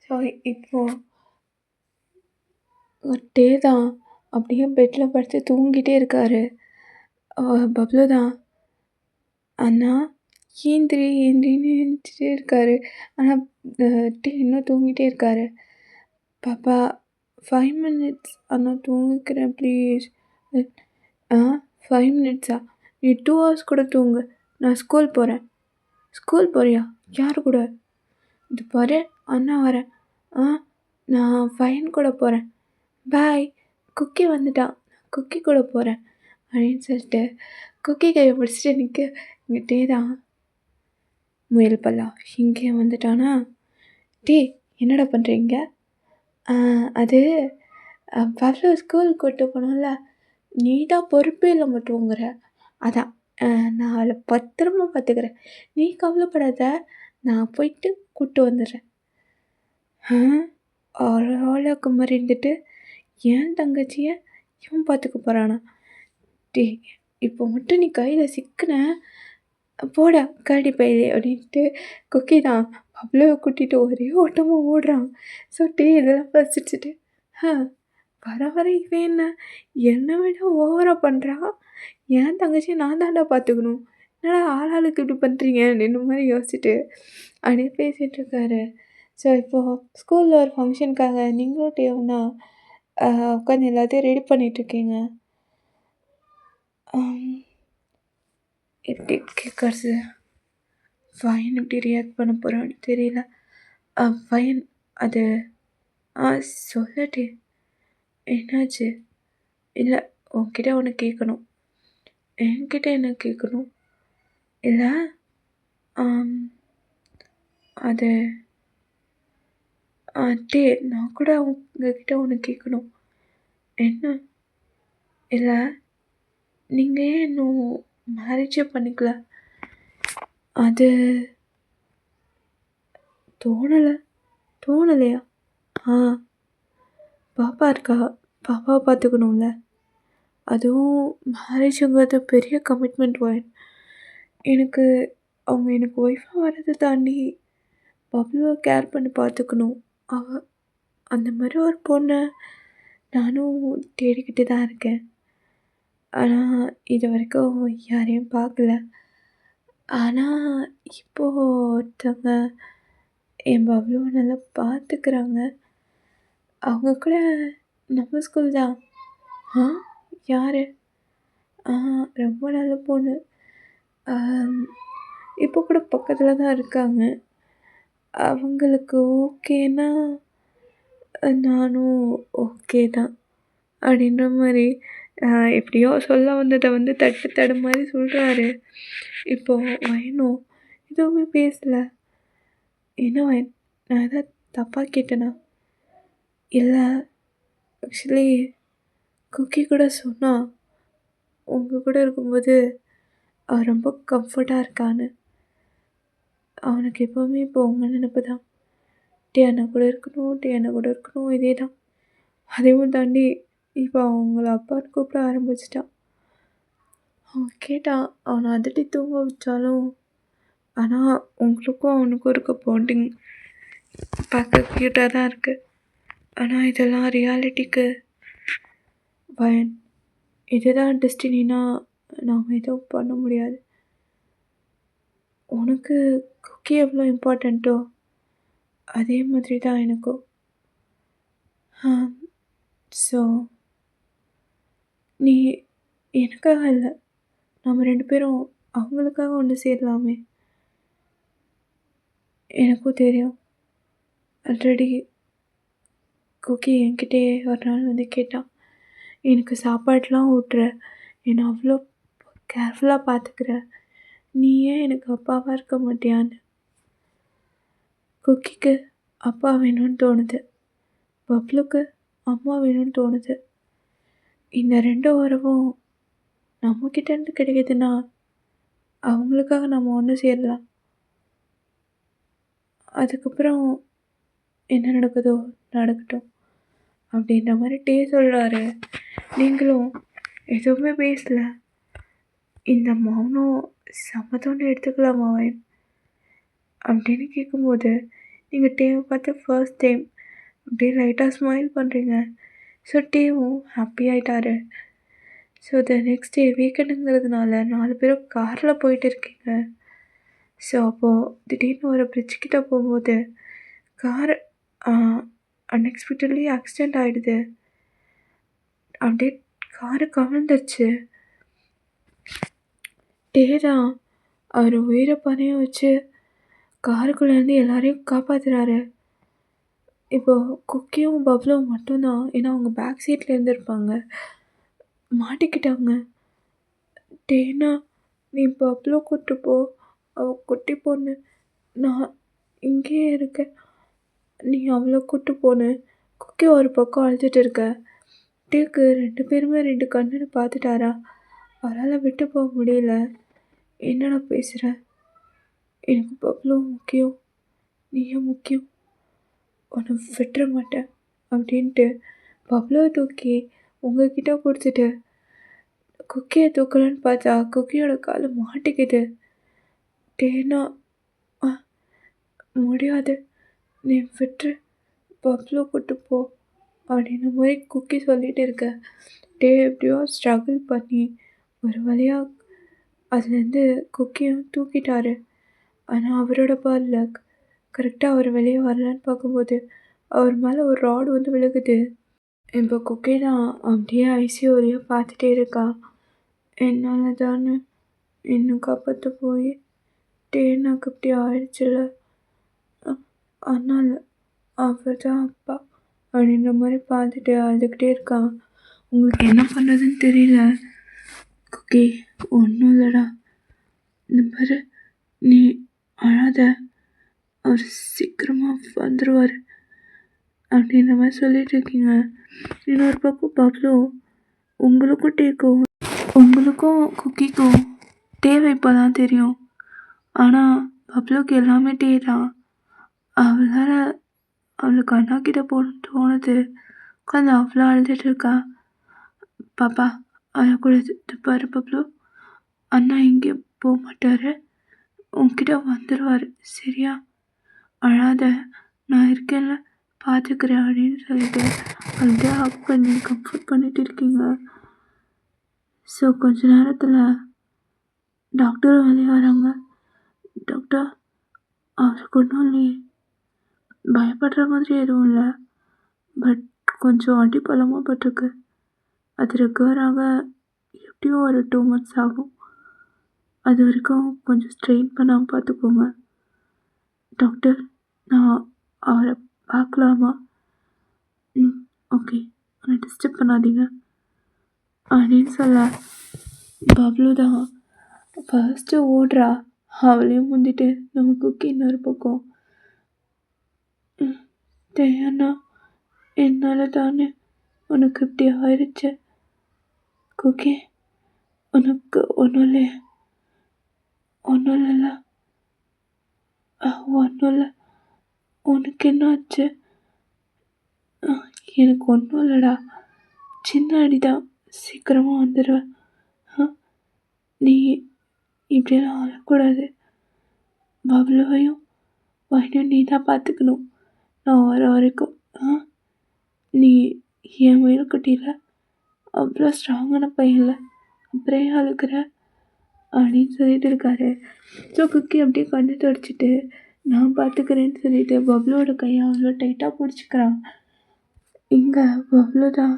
ஸோ இப்போ ஒரு டே தான் அப்படியே பெட்ல படுத்து தூங்கிட்டே இருக்காரு. பப்ளு தான், "அண்ணா ஏந்திரி ஏந்திரின்னு எந்திரிச்சிட்டே இருக்காரு." ஆனா டே இன்னும் தூங்கிட்டே இருக்காரு. "பாப்பா 5 மினிட்ஸ் அண்ணா தூங்கிக்கிறேன் ப்ளீஸ்." "ஆ 5 மினிட்ஸா? நீ 2 ஹவர்ஸ் கூட தூங்கு. நான் ஸ்கூல் போறேன்." "ஸ்கூல் போறியா? யாரு கூட?" "இது பாரு அண்ணா வரேன். ஆ நான் வயன் கூட போறேன். பாய். குக்கி வந்துட்டான். குக்கி கூட போறேன்." அப்படின்னு சொல்லிட்டு குக்கி கைய பிடிச்சிட்டு நின்னுட்டே தான், "முயல் பல்லா இங்கே வந்துட்டானா? டேய் என்னடா பண்றீங்க?" "ஆ அது பப்ளு ஸ்கூலுக்கு கூட்டு போனோம்ல, நீ தான் பொறுப்பே இல்லாம தூங்குற. அதான் நான் அவள பத்திரமா பார்த்துக்கிறேன். நீ கவலைப்படாத. நான் போயிட்டு கூட்டு வந்துடுறேன்." ஆ ஆள குமரி இருந்துட்டு என் தங்கச்சிய இவன் பார்த்துக்க போறானா? டேய் இப்போ மட்டும் நீ கையில சிக்குன, போடா கரடி பயலே அப்படின்ட்டு குக்கி தான் பப்ளுவ கூட்டிட்டு ஒரே ஓட்டமா ஓடுறான். ஸோ டே இதெல்லாம் ரசிச்சுட்டு, "ஹ வர வர இவன் என்ன என்னை விட ஓவரா பண்றான். என் தங்கச்சிய நான் தான்டா பார்த்துக்கணும். என்னடா ஆளாளுக்கு இப்படி பண்றீங்க?" அப்படின்ற மாரி யோசிச்சுட்டு அப்படியே பேசிட்டு இருக்காரு. ஸோ இப்போ ஸ்கூல்ல ஒரு ஃபங்க்ஷனுக்காக நீங்களும் டேவும் தான் உட்காந்து எல்லாத்தையும் ரெடி பண்ணிட்டுருக்கீங்க. எப்படி கேட்கறது? வயன் எப்படி ரியாக்ட் பண்ண போறான்னு தெரியல. வயன் அது சொல்லுடி. என்னாச்சு? இல்ல உன்கிட்ட ஒண்ணு கேட்கணும். என்கிட்ட என்ன கேட்கணும்? இல்ல ஆம் அது டே நான் கூட உங்ககிட்ட ஒண்ணு கேட்கணும். என்ன? இல்ல நீங்க ஏன் இன்னும் மேரேஜே பண்ணிக்கல? அது தோணல. தோணலையா? ஆ பாப்பா இருக்கா. பாப்பாவ பார்த்துக்கணும்ல. அதுவும் மேரேஜுங்கிறது பெரிய கமிட்மெண்ட் ஒயன். எனக்கு அவங்க எனக்கு ஒய்ஃபா வர்றத தாண்டி பப்ளுவ கேர் பண்ணி பார்த்துக்கணும். அவ அந்த மாரி ஒரு பொண்ண நானும் தேடிக்கிட்டு தான் இருக்கேன். ஆனா இதுவரைக்கும் யாரையும் பார்க்கல. ஆனா இப்போ ஒருத்தவங்க என் பப்ளுவ நல்லா பார்த்துக்கிறாங்க. அவங்க கூட நம்ம ஸ்கூல் தான். ஆ யாரு? ஆ ரொம்ப நல்ல பொண்ணு. ஆம், இப்போ கூட பக்கத்துல தான் இருக்காங்க. அவங்களுக்கு ஓகேன்னா, நானும் ஓகே தான். அப்படின்ற மாரி எப்படியோ சொல்ல வந்தத வந்து தட்டு தடுமாறி சொல்றாரு. இப்போ வயனும் எதுவுமே பேசல. என்ன வயன்? நான் எதாவது தப்பா கேட்டேனா? இல்ல ஆக்சுவலி குக்கி கூட சொன்னா. உங்க கூட இருக்கும்போது அவன் ரொம்ப கம்ஃபர்ட்டா இருக்கான்னு. அவனுக்கு எப்பவுமே இப்போ உங்க நெனப்பு தான். அண்ணா கூட இருக்கணும், அண்ணா கூட இருக்கணும் இதே தான். அதையும் தாண்டி இப்போ அவன் உங்கள அப்பான்னு கூப்பிட ஆரம்பிச்சுட்டான். அவன் கேட்டான், அவன அதட்டி தூங்க வச்சாலும், ஆனா உங்களுக்கும் அவனுக்கும் இருக்க பாண்டிங் பார்க்க க்யூட்டா தான் இருக்கு. ஆனா இதெல்லாம் ரியாலிட்டிக்கு பயன். இதுதான் டெஸ்டினினா நாம எதுவும் பண்ண முடியாது. உனக்கு குக்கி எவ்வளோ இம்பார்ட்டண்ட்டோ, அதே மாதிரி தான் எனக்கும். ஸோ நீ எனக்காக இல்ல, நம்ம 2 பேரும் அவங்களுக்காக ஒன்று சேரலாமே. எனக்கும் தெரியும். ஆல்ரெடி குக்கி என்கிட்டயே ஒரு நாள் வந்து கேட்டான். எனக்கு சாப்பாடுலாம் ஊட்டுற, என்னை அவ்வளோ கேர்ஃபுல்லாக பார்த்துக்கிற, நீ ஏன் எனக்கு அப்பாவா இருக்க மாட்டியான்னு. குக்கிக்கு அப்பா வேணும்னு தோணுது. பப்ளுக்கு அம்மா வேணும்னு தோணுது. இந்த 2 உறவும் நம்மக்கிட்டேருந்து கிடைக்குதுன்னா, அவங்களுக்காக நம்ம ஒன்று சேரலாம். அதுக்கப்புறம் என்ன நடக்குதோ நடக்கட்டும். அப்படின்ற மாதிரி சொல்கிறாரு. நீங்களும் எதுவுமே பேசல. இந்த மௌனம் சம்மதம்னு எடுத்துக்கலாமா அவன் அப்படின்னு கேட்கும்போது, நீங்கள் டேவை பார்த்து ஃபர்ஸ்ட் டைம் அப்படியே லைட்டாக ஸ்மைல் பண்ணுறீங்க. ஸோ டேவும் ஹாப்பி ஆகிட்டாரு. ஸோ நெக்ஸ்ட் டே வீக்கெண்டுங்கிறதுனால 4 பேரும் காரில் போயிட்டு இருக்கீங்க. ஸோ அப்போது திடீர்னு ஒரு பிரிட்ஜ் கிட்ட போகும்போது கார் அன்எக்ஸ்பெக்டட்லி ஆக்சிடெண்ட் ஆகிடுது. அப்படியே காரு கவிழ்ந்துருச்சு. தான் அவர் உயிரை பணையம் வச்சு காருக்குள்ளேருந்து எல்லாரையும் காப்பாற்றுறாரு. இப்போது குக்கியும் பப்ளும் மட்டும்தான், ஏன்னா அவங்க பேக் சீட்டில் இருந்திருப்பாங்க, மாட்டிக்கிட்டாங்க. டேனா நீ பப்ளு கூட்டு போ, அவள் குட்டி பொண்ணு, நான் இங்கேயே இருக்கேன், நீ அவளை கூட்டு போன்னு குக்கி ஒரு பக்கம் அழுதுட்டு இருக்க. டேக்கு 2 பேருமே 2 கண்ணுன்னு பார்த்துட்டாரா. அவரால் விட்டு போக முடியல. என்னடா பேசுகிற, எனக்கு பப்ளும் முக்கியம், நீயும் முக்கியம், உன்னை விட்டுற மாட்டேன் அப்படின்ட்டு பப்ளுவை தூக்கி உங்ககிட்ட கொடுத்துட்டு குக்கியை தூக்கலான்னு பார்த்தா குக்கியோட கால் மாட்டிக்கிது. டேனா முடியாது, நீ விட்டுரு, பப்ளு கூட்டு போ அப்படின்ற மாதிரி குக்கி சொல்லிகிட்டு இருக்க. எப்படியோ ஸ்ட்ரகிள் பண்ணி ஒரு வழியாக அதுலேருந்து குக்கியும் தூக்கிட்டாரு. ஆனால் அவரோட பாலில் கரெக்டாக அவர் வெளியே வரலான்னு பார்க்கும்போது அவர் மேலே ஒரு ராடு வந்து விழுகுது. இப்போ குக்கி தான் அப்படியே ஐசியூலையே பார்த்துட்டே இருக்கா. என்னால் தானே இன்னும் காப்பாற்ற போய் டேனாக்கு இப்படி ஆயிடுச்சுல, அதனால் அவர் தான் அப்பா அப்படின்ற மாதிரி பார்த்துட்டு அழுதுகிட்டே இருக்கான். உங்களுக்கு என்ன பண்ணுறதுன்னு தெரியல. குக்கி ஒன்றும் இல்லைடா, இந்த பாரு நீ அழாத, அவர் சீக்கிரமாக வந்துடுவார் அப்படின்ற மாதிரி சொல்லிட்டு இருக்கீங்க. இன்னொரு பக்கம் பப்ளு உங்களுக்கும் குக்கிக்கும் தேவை இப்போ தான் தெரியும். ஆனால் பப்ளுக்கு எல்லாமே டே தான். அவளுக்கு அண்ணா கிட்ட போகணுன்னு தோணுது. உட்காந்து அவ்வளோ அழுதுட்டு இருக்கா. பாப்பா அழக்கூடாது, பாரு பப்ளு, அண்ணா எங்கேயும் போக மாட்டார், உன்கிட்ட வந்துடுவார், சரியா, அழாத, நான் இருக்கேன்ல, பார்த்துக்கிறேன் அப்படின்னு சொல்லிட்டு அப்படியே ஹக் பண்ணி கம்ஃபர்ட் பண்ணிட்டு இருக்கீங்க. ஸோ கொஞ்ச நேரத்தில் டாக்டரும் வெளியே வராங்க. டாக்டர், அவருக்கு ஒன்றும் இல்லையே, பயப்படுற மாதிரி எதுவும் இல்லை, பட் கொஞ்சம் அடிபலமாக பட்டிருக்கு, அது ரெக்கவர் ஆக எப்படியும் ஒரு 2 months ஆகும், அது வரைக்கும் கொஞ்சம் ஸ்ட்ரெயின் பண்ணாமல் பார்த்துக்கோங்க. டாக்டர், நான் அவரை பார்க்கலாமா? ஓகே, அவனை டிஸ்டர்ப் பண்ணாதீங்க அப்படின்னு சொல்ல பப்ளு தான் ஃபர்ஸ்ட்டு ஓடுறா. அவளையும் முந்திட்டு நம்ம குக்கி இன்னொரு பக்கம், தேனா என்னால் தானே உனக்கு இப்படி ஆயிடுச்சு, குக்கி உனக்கு ஒன்றும் இல்லையே? ஒன்றும் இல்லைல்ல? ஒன்றும் இல்லை. உனக்கு என்ன ஆச்சு? எனக்கு ஒன்றும் இல்லைடா, சின்ன அடிதான், சீக்கிரமாக வந்துடுவேன். நீ இப்படியெல்லாம் அழக்கூடாது. பப்ளுவையும் வைனியும் நீ தான் பார்த்துக்கணும் நான் வர வரைக்கும். நீ என் முயல் குட்டியில் அவ்வளோ ஸ்ட்ராங்கான பையன் இல்லை, அப்புறம் ஏன் அழுக்கிற அப்படின்னு சொல்லிட்டு இருக்காரு. ஸோ குக்கி அப்படியே கண்ணு தொடச்சிட்டு நான் பார்த்துக்கிறேன்னு சொல்லிட்டு பப்ளுவோட கையை அவ்வளோ டைட்டாக பிடிச்சிக்கிறான். இங்கே பப்ளு தான்,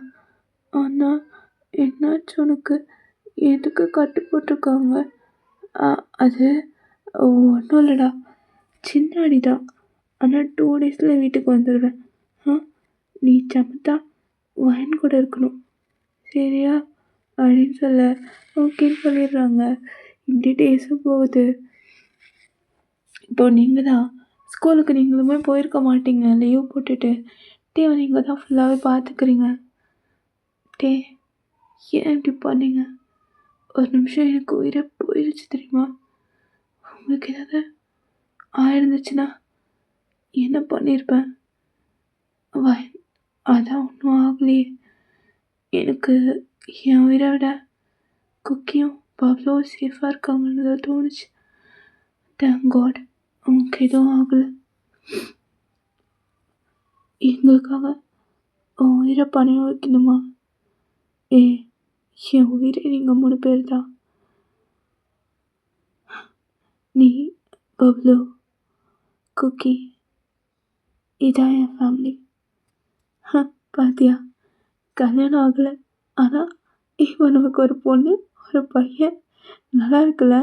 ஆனால் என்னாச்சு உனக்கு? எதுக்கு கட்டு போட்டிருக்காங்க? அது ஒன்றும் இல்லைடா, சின்ன அடி தான், ஆனால் 2 டேஸில் வீட்டுக்கு வந்துடுவேன். நீ சமத்தா வைன் கூட இருக்கணும், சரியா அப்படின்னு சொல்ல ஓகேன்னு சொல்லிடுறாங்க. இப்படி டேஸும் போகுது. இப்போ நீங்கள் தான் ஸ்கூலுக்கு நீங்களுமே போயிருக்க மாட்டீங்க லீவ் போட்டுட்டு. நீங்கள் தான் ஃபுல்லாகவே பார்த்துக்கிறீங்க. ஏன் இப்படி பண்ணீங்க? ஒரு நிமிஷம் எனக்கு உயிரை போயிடுச்சு தெரியுமா? உங்களுக்கு ஏதாவது ஆயிருந்துச்சுன்னா என்ன பண்ணியிருப்பேன்? அதான் ஒன்றும் ஆகலையே. எனக்கு என் உயிரை விட குக்கியும் பப்ளுவும் சேஃபாக இருக்காங்கன்னு தான் தோணுச்சு. தேங்க் காட் அவங்களுக்கு எதுவும் ஆகலை. எங்களுக்காக உன் உயிரை பணையம் வைக்கணுமா? என் உயிரை நீங்கள் 3 பேர் தான். நீ, பப்ளு, குக்கி, இதான் என் ஃபேமிலி. பாத்தியா, கல்யாணம் ஆகலை, ஆனால் இப்போ நமக்கு ஒரு பொண்ணு ஒரு பையன். நல்லா இருக்குல்ல?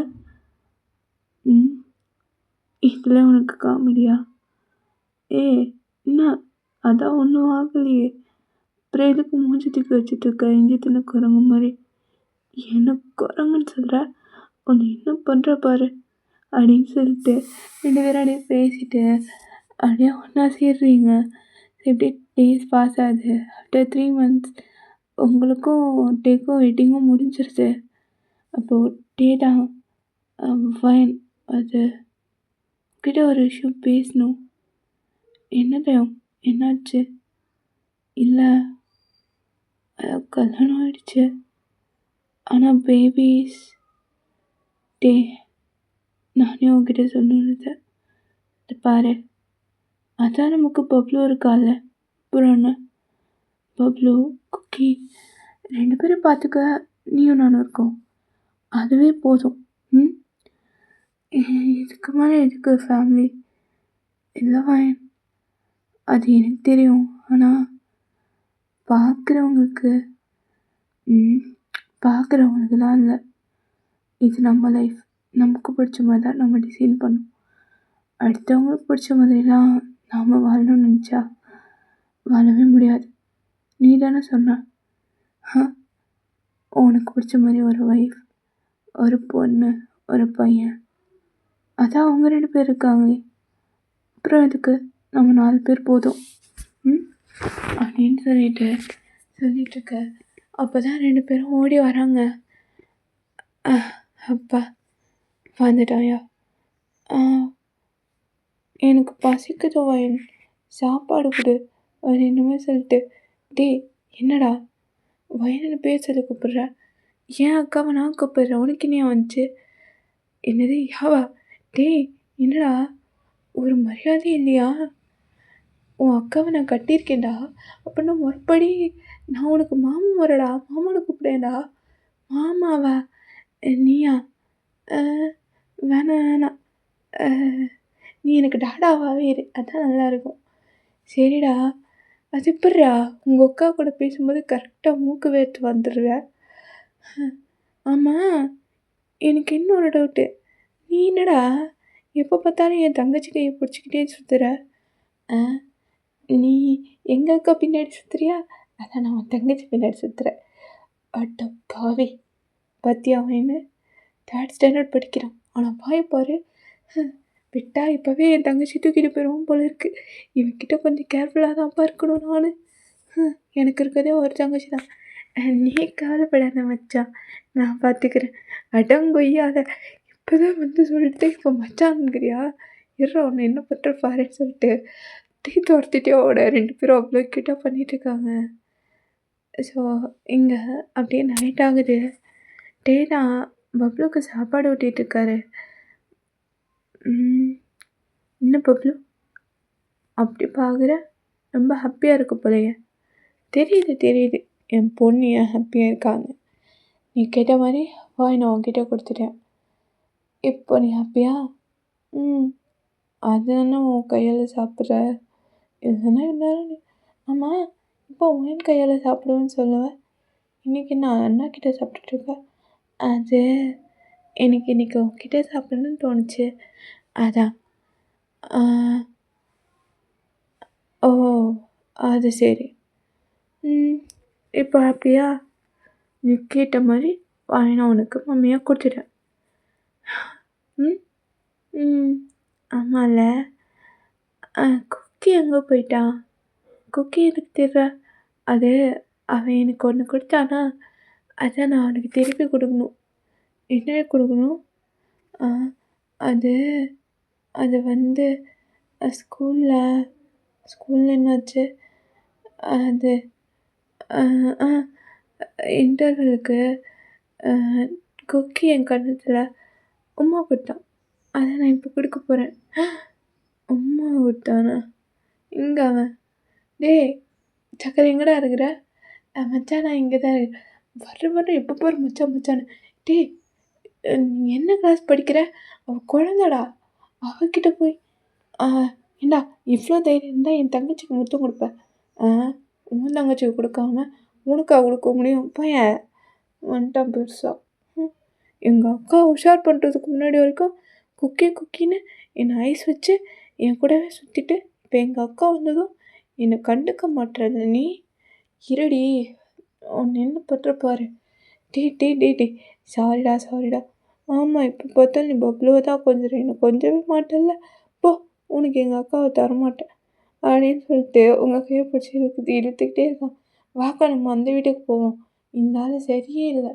இதில் உனக்கு காமெடியா? என்ன அதான் ஒன்றும் ஆகலையே, அப்புறம் எதுக்கு மூஞ்சி தூக்கி வச்சுட்ருக்க இஞ்சி தின்னு குரங்கு மாதிரி? என்ன குரங்குன்னு சொல்கிற? உன்னை என்ன பண்ணுற பாரு அப்படின்னு சொல்லிட்டு 2 பேரும் அப்படியே பேசிட்டு அப்படியே ஒன்றா சேர்றீங்க. எப்படி டேஸ் பாஸ் ஆகுது. ஆஃப்டர் 3 months உங்களுக்கும் டேக்கும் வெயிட்டிங்கும் முடிஞ்சிருது. அப்போது டே தான் ஃபைன். அது கிட்ட ஒரு விஷயம் பேசணும். என்னது? என்னாச்சு? இல்லை, கல்யாணம் ஆயிடுச்சு, ஆனால் பேபிஸ். நானே உங்ககிட்ட சொன்னது பாரு, அதான் நமக்கு பப்ளு இருக்கால, அப்புறம் என்ன? பப்ளு, குக்கி 2 பேரும் பார்த்துக்க நீயும் நானும் இருக்கோம், அதுவே போதும். இதுக்கு மேலே எதுக்கு ஃபேமிலி? இல்லை வாயன், அது எனக்கு தெரியும், ஆனால் பார்க்குறவங்களுக்கு தான் இல்லை. இது நம்ம லைஃப், நமக்கு பிடிச்ச மாதிரி தான் நம்ம டிசைன் பண்ணணும். அடுத்தவங்களுக்கு பிடிச்ச மாதிரிலாம் நாம் வாழணும்னு நினச்சா வாழவே முடியாது. நீ தானே சொன்ன உனக்கு பிடிச்ச மாதிரி ஒரு ஒய்ஃப், ஒரு பொண்ணு, ஒரு பையன், அதான் அவங்க 2 பேர் இருக்காங்களே, அப்புறம் எதுக்கு நம்ம 4 பேர் போதும் அப்படின்னு சொல்லிட்டுருக்க. அப்போ தான் 2 பேரும் ஓடி வராங்க. அப்பா வந்துட்டாயா? எனக்கு பசிக்குது வயன், சாப்பாடு கொடு அப்படின்னுமே சொல்லிட்டு. என்னடா வயனு பேர் சொல்லி கூப்பிட்ற? ஏன் அக்காவை நான் கூப்பிட்றேன், உனக்கு என்ன வந்துச்சு? என்னது யாவா? என்னடா ஒரு மரியாதை இல்லையா? உன் அக்காவை நான் கட்டியிருக்கேன்டா, அப்படின்னா முறைப்படி நான் உனக்கு மாமன் வரடா, மாமனை கூப்பிடேன்டா. மாமாவா? நீயா? வேணாம், நீ எனக்கு டாடாவாகவே இரு, அதான் நல்லாயிருக்கும். சரிடா, அது எப்படிடா உங்கள் அக்கா கூட பேசும்போது கரெக்டாக மூக்கு வேர்த்து வந்துடுவேன்? ஆமாம், எனக்கு இன்னொரு டவுட்டு. நீ என்னடா எப்போ பார்த்தாலும் என் தங்கச்சி கையை பிடிச்சிக்கிட்டே சுற்றுற? நீ எங்கள் அக்கா பின்னாடி சுற்றுறியா? அதான் நான் உன் தங்கச்சி பின்னாடி சுற்றுறேன். அட்ட பாவி, பத்தியா அவன்னு 3rd standard படிக்கிறான், ஆனால் பாரு விட்டா இப்போவே என் தங்கச்சி தூக்கிட்டு போயிடுவோம் போல இருக்குது. இவன்கிட்ட கொஞ்சம் கேர்ஃபுல்லாக தான்ப்பா இருக்கணும் நான். எனக்கு இருக்கிறதே ஒரு தங்கச்சி தான். நீ கவலைப்படாத மச்சான், நான் பார்த்துக்கிறேன். அடங்கொய்யால இப்போ தான் வந்து சொல்லிட்டு இப்போ மச்சான்ங்கிறியா? இருடா உன்னை என்ன பண்ணுற பாருன்னு சொல்லிட்டு துரத்திட்டே ஓட 2 பேரும் அவ்வளோ க்யூட்டாக பண்ணிகிட்ருக்காங்க. ஸோ இங்கே அப்படியே நைட் ஆகுது. டேனா பப்ளுக்கு சாப்பாடு ஊட்டிகிட்ருக்காரு. என்ன பப்ளு அப்படி பார்க்குற? ரொம்ப ஹாப்பியாக இருக்கு போலயே. தெரியுது என் பொண்ணு ஏன் ஹாப்பியாக இருக்காங்க. நீ கேட்ட மாதிரி வாய் நான் உன்கிட்ட கொடுத்துட்டேன். இப்போ நீ ஹாப்பியா? அது தானே உன் கையால் சாப்பிட்ற. இல்லைன்னா எல்லாரும் ஆமாம் இப்போ உன் கையால் சாப்பிடுவேன்னு சொல்லுவேன். இன்றைக்கி நான் அண்ணா கிட்டே சாப்பிட்டுட்ருக்கேன். அது எனக்கு இன்றைக்கி உன்கிட்ட சாப்பிடணும்னு தோணுச்சு, அதான். ஓ அது சரி. இப்போ ஹாப்பியா? நீ கேட்ட மாதிரி வாங்கினா உனக்கு மம்மியாக கொடுத்துட்டேன். ஆமாம்ல. குக்கி எங்கே போயிட்டான்? குக்கி எனக்கு தெரியல. அது அவன் எனக்கு ஒன்று கொடுத்தானா, அதான் நான் அவனுக்கு திருப்பி கொடுக்கணும். என்ன கொடுக்கணும்? அது அது வந்து ஸ்கூலில் என்னாச்சு, அது இன்டர்வெலுக்கு குக்கி என் கண்ணத்தில் உம்மா கொடுத்தான். அதை நான் இப்போ கொடுக்க போகிறேன். உம்மா கொடுத்தானா? இங்கே அவன். டேய் சக்கரை எங்கடா இருக்கிற? மச்சான் நான் இங்கே தான் இருக்கேன். வர எப்போ போகிற மச்சான். டேய் நீ என்ன கிளாஸ் படிக்கிற? அவள் குழந்தடா. அவகிட்ட போய் ஏண்டா இவ்வளோ தைரியம் இருந்தால் என் தங்கச்சிக்கு முத்தம் கொடுப்பேன். உன் தங்கச்சிக்கு கொடுக்காம உனக்கா கொடுக்க முடியும்? பையன் வந்துட்டான் பெருசாக. எங்கள் அக்கா உஷார் பண்ணுறதுக்கு முன்னாடி வரைக்கும் குக்கின்னு என்னை ஐஸ் வச்சு என் கூடவே சுற்றிட்டு, இப்போ எங்கள் அக்கா வந்ததும் என்னை கண்டுக்க மாட்டுறது நீ. இருடி உன்னை என்ன பண்ணுற பாரு. டே சாரிடா. ஆமாம் இப்போ பார்த்தா நீ பப்ளுவை தான் கொஞ்சம் என்னை கொஞ்சவே மாட்டேல்ல. போ உனக்கு எங்கள் அக்காவை தரமாட்டேன் அப்படின்னு சொல்லிட்டு உங்கள் கையை பிடிச்சி இழுத்துக்கிட்டே இருக்கான். வாக்கா நம்ம அந்த வீட்டுக்கு போவோம். இந்த ஆள் சரியே இல்லை.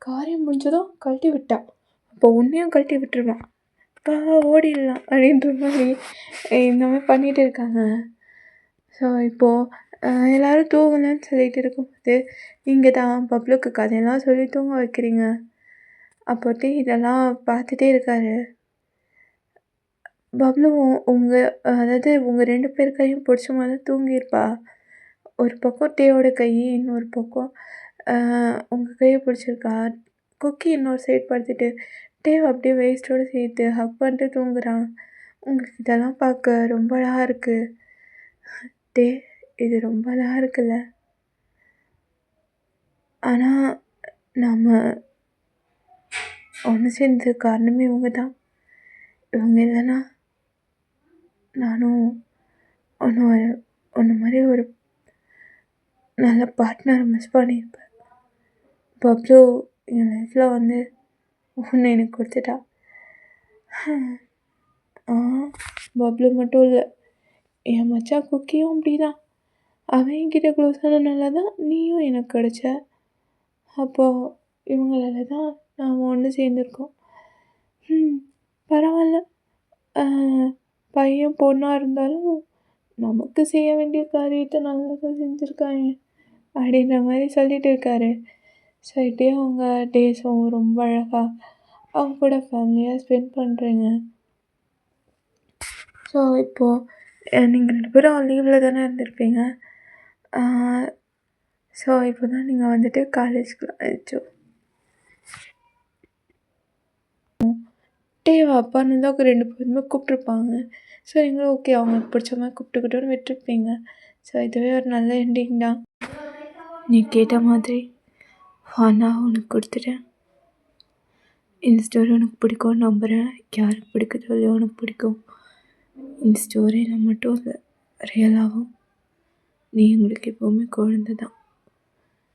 காரியம் முடிஞ்சதும் கழட்டி விட்டான். அப்போ உன்னையும் கழட்டி விட்டுருவான். ஓடிடலாம் அப்படின்ற மாதிரி இந்த மாதிரி பண்ணிகிட்டு இருக்காங்க. ஸோ இப்போது எல்லோரும் தூங்கலன்னு சொல்லிட்டு இருக்கும்போது நீங்கள் தான் பப்ளுக்கு கதையெல்லாம் சொல்லி தூங்க வைக்கிறீங்க. அப்போட்டு இதெல்லாம் பார்த்துட்டே இருக்காரு. பப்ளுவும் அதாவது உங்கள் 2 பேர் கையும் பிடிச்ச மாதிரி தான் தூங்கியிருப்பா. ஒரு பக்கம் டேவோட கை, இன்னொரு பக்கம் உங்கள் கையை பிடிச்சிருக்கா. குக்கி இன்னொரு சைடு படுத்துட்டு டேவ் அப்படியே வேஸ்ட்டோடு சேர்த்து ஹக் பண்ணிட்டு தூங்குறான். உங்களுக்கு இதெல்லாம் பார்க்க ரொம்ப அழகாக இருக்குது. டே இது ரொம்ப அழகாக இருக்குல்ல. ஆனால் நம்ம ஒன்று சேர்ந்தது காரணமே இவங்க தான். இவங்க இல்லைன்னா நானும் ஒன்று மாதிரி ஒரு நல்ல பார்ட்னரை மிஸ் பண்ணியிருப்பேன். பப்ளு என் லைஃப்பில் வந்து ஒன்று எனக்கு கொடுத்துட்டா. பப்ளு மட்டும் இல்லை, என் மச்சான் குக்கியும் அப்படி தான். அவன் என்கிட்ட க்ளோஸ் ஆனதுனால தான் நீயும் எனக்கு கிடச்ச. அப்போது இவங்களால தான் நாம் ஒன்று சேர்ந்துருக்கோம். பரவாயில்ல, பையன் பொண்ணாக இருந்தாலும் நமக்கு செய்ய வேண்டிய காரியத்தை நல்லா செஞ்சுருக்காங்க அப்படின்ற மாதிரி சொல்லிகிட்டு இருக்காரு. சொல்லிட்டு அவங்க டேஸும் ரொம்ப அழகாக அவங்க கூட ஃபேமிலியாக ஸ்பெண்ட் பண்ணுறீங்க. ஸோ இப்போது நீங்கள் 2 பேரும் லீவில் தானே இருந்திருப்பீங்க. ஸோ இப்போ தான் நீங்கள் வந்துட்டு காலேஜுக்கு ஆயிடுச்சோ. டேவா அப்பான்னு தான் 2 பேருமே கூப்பிட்ருப்பாங்க. ஸோ நீங்களும் ஓகே அவங்களுக்கு பிடிச்ச மாதிரி கூப்பிட்டுக்கிட்டோன்னு விட்டுருப்பீங்க. ஸோ இதுவே ஒரு நல்ல எண்டிங் தான். நீ கேட்ட மாதிரி நான் உனக்கு கொடுத்துட்டேன். இந்த ஸ்டோரி உனக்கு பிடிக்கும்னு நம்புகிறேன். யாருக்கு பிடிக்குதோ இல்லையோ உனக்கு பிடிக்கும். இந்த ஸ்டோரியில் மட்டும் இல்லை, ரியலாகவும் நீ எங்களுக்கு எப்போவுமே குழந்தை தான்.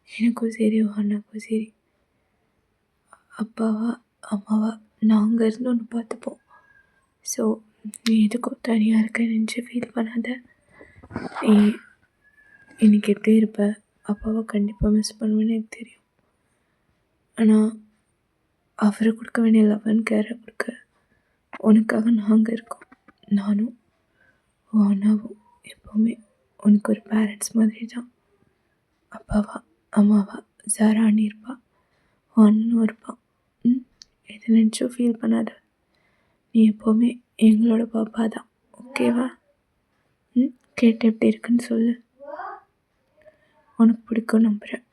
எனக்கும் சரி அண்ணாக்கும் சரி, அப்பாவா அம்மாவா நாங்கள் இருந்து ஒன்று பார்த்துப்போம். ஸோ நீ எதுக்கும் தனியாக இருக்க நினச்சி ஃபீல் பண்ணாத. நீ இன்னைக்கு எப்படி இருப்ப, அப்பாவை கண்டிப்பாக மிஸ் பண்ணுவேன்னு எனக்கு தெரியும். ஆனால் அவரை கொடுக்க வேண்டிய லவ் அண்ட் கேரை கொடுக்க உனக்காக நாங்கள் இருக்கோம். நானும் உன் அண்ணாவும் எப்போவுமே உனக்கு ஒரு பேரண்ட்ஸ் மாதிரி தான். அப்பாவா அம்மாவா ஜாரா அண்ணி இருப்பா, உன் அண்ணனும் இருப்பான். எது நினச்சும் ஃபீல் பண்ணாத. நீ எப்போவுமே எங்களோட பாப்பா தான். ஓகேவா? கேட்டு எப்படி இருக்குன்னு சொல்லு. உனக்கு பிடிக்கும் நம்புகிறேன்.